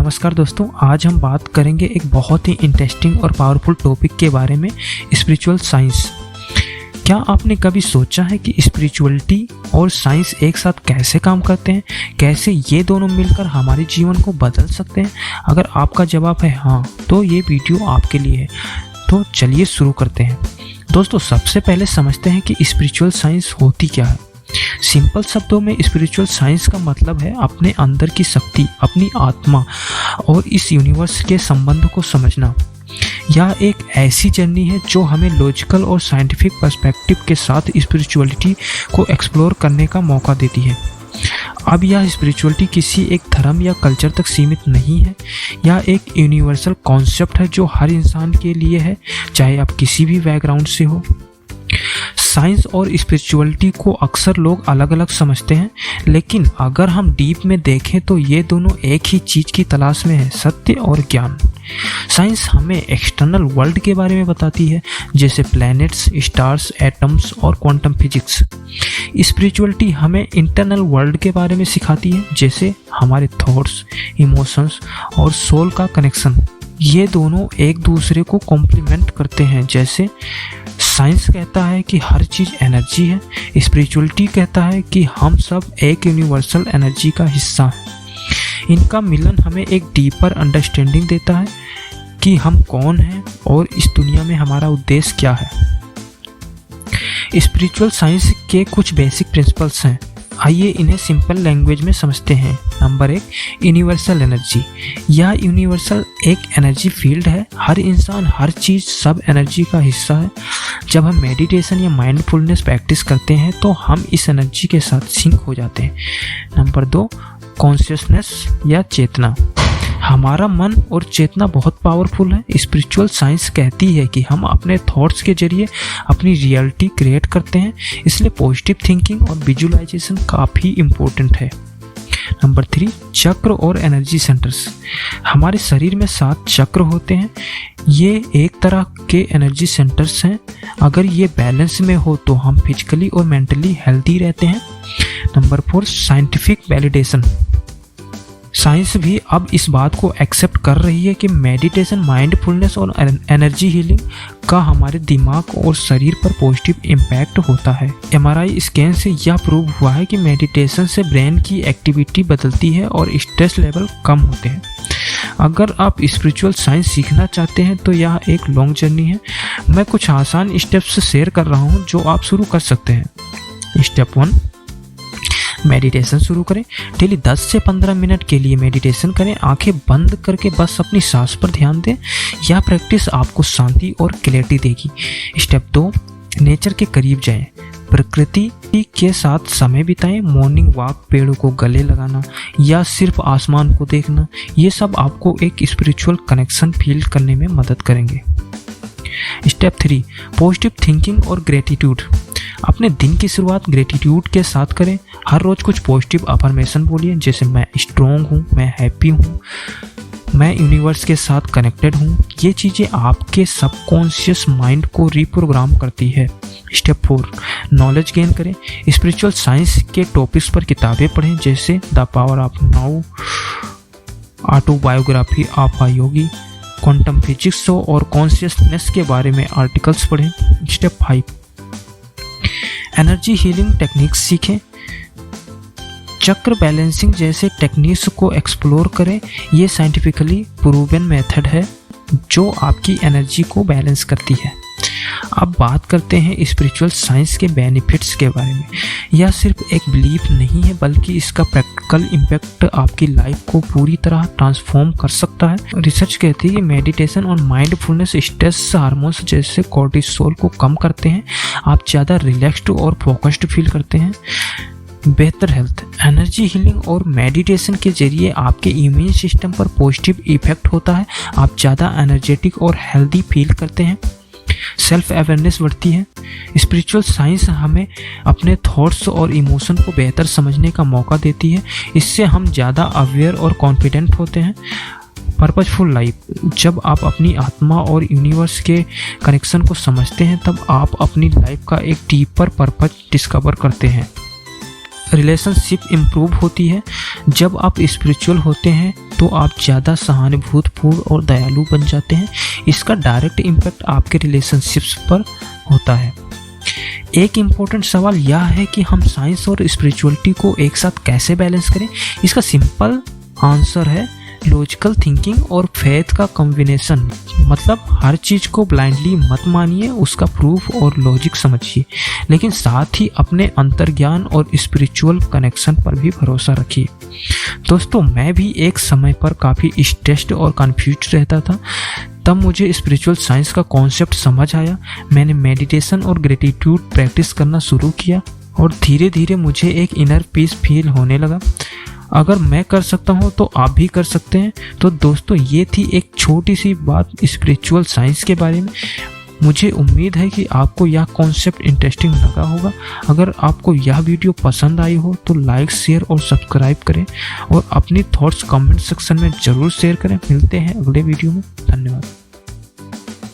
नमस्कार दोस्तों, आज हम बात करेंगे एक बहुत ही इंटरेस्टिंग और पावरफुल टॉपिक के बारे में, स्पिरिचुअल साइंस। क्या आपने कभी सोचा है कि स्पिरिचुअलिटी और साइंस एक साथ कैसे काम करते हैं? कैसे ये दोनों मिलकर हमारे जीवन को बदल सकते हैं? अगर आपका जवाब है हाँ, तो ये वीडियो आपके लिए है। तो चलिए शुरू करते हैं। दोस्तों, सबसे पहले समझते हैं कि स्पिरिचुअल साइंस होती क्या है। सिंपल शब्दों में स्पिरिचुअल साइंस का मतलब है अपने अंदर की शक्ति, अपनी आत्मा और इस यूनिवर्स के संबंध को समझना। यह एक ऐसी जर्नी है जो हमें लॉजिकल और साइंटिफिक पर्सपेक्टिव के साथ स्पिरिचुअलिटी को एक्सप्लोर करने का मौका देती है। अब यह स्पिरिचुअलिटी किसी एक धर्म या कल्चर तक सीमित नहीं है। यह एक यूनिवर्सल कॉन्सेप्ट है जो हर इंसान के लिए है, चाहे आप किसी भी बैकग्राउंड से हो। साइंस और स्पिरिचुअलिटी को अक्सर लोग अलग अलग समझते हैं, लेकिन अगर हम डीप में देखें तो ये दोनों एक ही चीज़ की तलाश में है, सत्य और ज्ञान। साइंस हमें एक्सटर्नल वर्ल्ड के बारे में बताती है, जैसे प्लैनेट्स, स्टार्स, एटम्स और क्वांटम फिजिक्स। स्पिरिचुअलिटी हमें इंटरनल वर्ल्ड के बारे में सिखाती है, जैसे हमारे थॉट्स, इमोशंस और सोल का कनेक्शन। ये दोनों एक दूसरे को कॉम्प्लीमेंट करते हैं। जैसे साइंस कहता है कि हर चीज़ एनर्जी है, स्पिरिचुअलिटी कहता है कि हम सब एक यूनिवर्सल एनर्जी का हिस्सा हैं। इनका मिलन हमें एक डीपर अंडरस्टैंडिंग देता है कि हम कौन हैं और इस दुनिया में हमारा उद्देश्य क्या है। स्पिरिचुअल साइंस के कुछ बेसिक प्रिंसिपल्स हैं, आइए इन्हें सिंपल लैंग्वेज में समझते हैं। Number 1, universal energy. यह यूनिवर्सल एक एनर्जी फील्ड है। हर इंसान, हर चीज़, सब एनर्जी का हिस्सा है। जब हम मेडिटेशन या माइंडफुलनेस प्रैक्टिस करते हैं तो हम इस एनर्जी के साथ सिंक हो जाते हैं। नंबर 2, कॉन्शियसनेस या चेतना। हमारा मन और चेतना बहुत पावरफुल है। स्पिरिचुअल साइंस कहती है कि हम अपने थॉट्स के जरिए अपनी रियलिटी क्रिएट करते हैं, इसलिए पॉजिटिव थिंकिंग और विजुअलाइजेशन काफ़ी इम्पोर्टेंट है। नंबर 3, चक्र और एनर्जी सेंटर्स। हमारे शरीर में 7 चक्र होते हैं। ये एक तरह के एनर्जी सेंटर्स हैं। अगर ये बैलेंस में हो तो हम फिजिकली और मेंटली हेल्दी रहते हैं। Number 4, scientific validation. साइंस भी अब इस बात को एक्सेप्ट कर रही है कि मेडिटेशन, माइंडफुलनेस और एनर्जी हीलिंग का हमारे दिमाग और शरीर पर पॉजिटिव इम्पैक्ट होता है। MRI स्कैन से यह प्रूव हुआ है कि मेडिटेशन से ब्रेन की एक्टिविटी बदलती है और स्ट्रेस लेवल कम होते हैं। अगर आप स्पिरिचुअल साइंस सीखना चाहते हैं तो यह एक लॉन्ग जर्नी है। मैं कुछ आसान स्टेप्स शेयर कर रहा हूँ जो आप शुरू कर सकते हैं। स्टेप 1, मेडिटेशन शुरू करें। डेली 10 से 15 मिनट के लिए मेडिटेशन करें। आंखें बंद करके बस अपनी सांस पर ध्यान दें। यह प्रैक्टिस आपको शांति और क्लैरिटी देगी। स्टेप 2, नेचर के करीब जाएं। प्रकृति के साथ समय बिताएं। मॉर्निंग वॉक, पेड़ों को गले लगाना या सिर्फ आसमान को देखना, ये सब आपको एक स्पिरिचुअल कनेक्शन फील करने में मदद करेंगे। स्टेप 3, पॉजिटिव थिंकिंग और ग्रेटिट्यूड। अपने दिन की शुरुआत ग्रेटिट्यूड के साथ करें। हर रोज कुछ पॉजिटिव अफर्मेशन बोलिए, जैसे मैं स्ट्रॉन्ग हूँ, मैं हैप्पी हूँ, मैं यूनिवर्स के साथ कनेक्टेड हूँ। ये चीज़ें आपके सबकॉन्शियस माइंड को रिप्रोग्राम करती है। स्टेप 4, नॉलेज गेन करें। स्पिरिचुअल साइंस के टॉपिक्स पर किताबें पढ़ें, जैसे the power of now, autobiography of a Yogi, quantum physics और कॉन्शियसनेस के बारे में आर्टिकल्स पढ़ें। स्टेप 5, एनर्जी हीलिंग टेक्निक्स सीखें। चक्र बैलेंसिंग जैसे टेक्निक्स को एक्सप्लोर करें। ये साइंटिफिकली प्रूवन मेथड है जो आपकी एनर्जी को बैलेंस करती है। अब बात करते हैं स्पिरिचुअल साइंस के बेनिफिट्स के बारे में। यह सिर्फ एक बिलीफ नहीं है, बल्कि इसका प्रैक्टिकल इम्पैक्ट आपकी लाइफ को पूरी तरह ट्रांसफॉर्म कर सकता है। रिसर्च कहती है कि मेडिटेशन और माइंडफुलनेस स्ट्रेस हार्मोन्स जैसे कॉर्टिसोल को कम करते हैं। आप ज़्यादा रिलैक्स्ड और फोकस्ड फील करते हैं। बेहतर हेल्थ, एनर्जी हीलिंग और मेडिटेशन के जरिए आपके इम्यून सिस्टम पर पॉजिटिव इफेक्ट होता है। आप ज़्यादा एनर्जेटिक और हेल्दी फील करते हैं। सेल्फ अवेयरनेस बढ़ती है। स्पिरिचुअल साइंस हमें अपने थॉट्स और इमोशन को बेहतर समझने का मौका देती है। इससे हम ज़्यादा अवेयर और कॉन्फिडेंट होते हैं। पर्पजफुल लाइफ, जब आप अपनी आत्मा और यूनिवर्स के कनेक्शन को समझते हैं तब आप अपनी लाइफ का एक डीपर पर्पज डिस्कवर करते हैं। रिलेशनशिप इम्प्रूव होती है। जब आप स्पिरिचुअल होते हैं तो आप ज़्यादा सहानुभूतिपूर्ण और दयालु बन जाते हैं। इसका डायरेक्ट इम्पैक्ट आपके रिलेशनशिप्स पर होता है। एक इम्पोर्टेंट सवाल यह है कि हम साइंस और स्पिरिचुअलिटी को एक साथ कैसे बैलेंस करें। इसका सिंपल आंसर है लॉजिकल थिंकिंग और फेथ का कॉम्बिनेशन। मतलब हर चीज़ को ब्लाइंडली मत मानिए, उसका प्रूफ और लॉजिक समझिए, लेकिन साथ ही अपने अंतर्ज्ञान और स्पिरिचुअल कनेक्शन पर भी भरोसा रखिए। दोस्तों, मैं भी एक समय पर काफ़ी स्ट्रेस्ड और कन्फ्यूज रहता था। तब मुझे स्पिरिचुअल साइंस का कॉन्सेप्ट समझ आया। मैंने मेडिटेशन और ग्रेटिट्यूड प्रैक्टिस करना शुरू किया और धीरे धीरे मुझे एक इनर पीस फील होने लगा। अगर मैं कर सकता हूँ तो आप भी कर सकते हैं। तो दोस्तों, ये थी एक छोटी सी बात स्पिरिचुअल साइंस के बारे में। मुझे उम्मीद है कि आपको यह कॉन्सेप्ट इंटरेस्टिंग लगा होगा। अगर आपको यह वीडियो पसंद आई हो तो लाइक, शेयर और सब्सक्राइब करें और अपनी थॉट्स कमेंट सेक्शन में ज़रूर शेयर करें। मिलते हैं अगले वीडियो में। धन्यवाद।